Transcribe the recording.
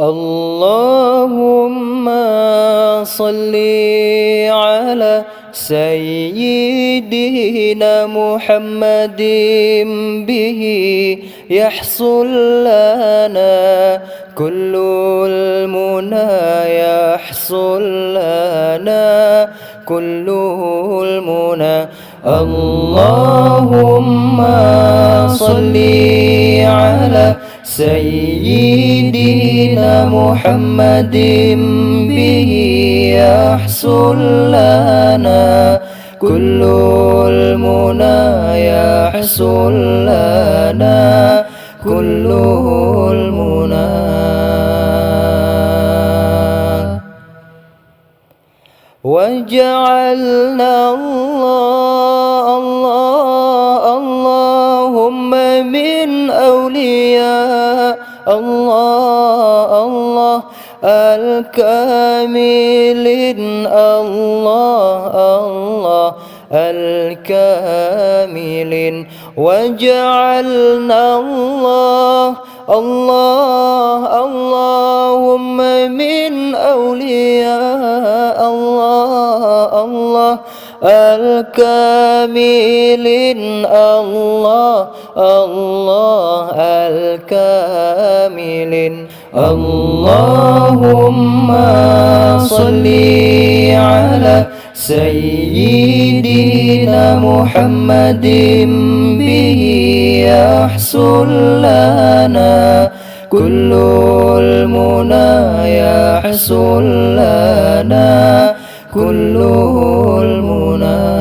اللهم صل على سيدنا محمد به يحصل لنا كل المنى يحصل لنا كل المنى اللهم صل على سيدنا محمد به يحصل لنا كل المنى يحصل لنا كل المنى وجعلنا اللهم من أولياء الله الكاملين الكاملين وجعلنا اللهم من أولياء الله الكاملين الكاملين اللهم صل على سيدنا محمد به يحصل لنا كل المنى يحصل لنا كل المنى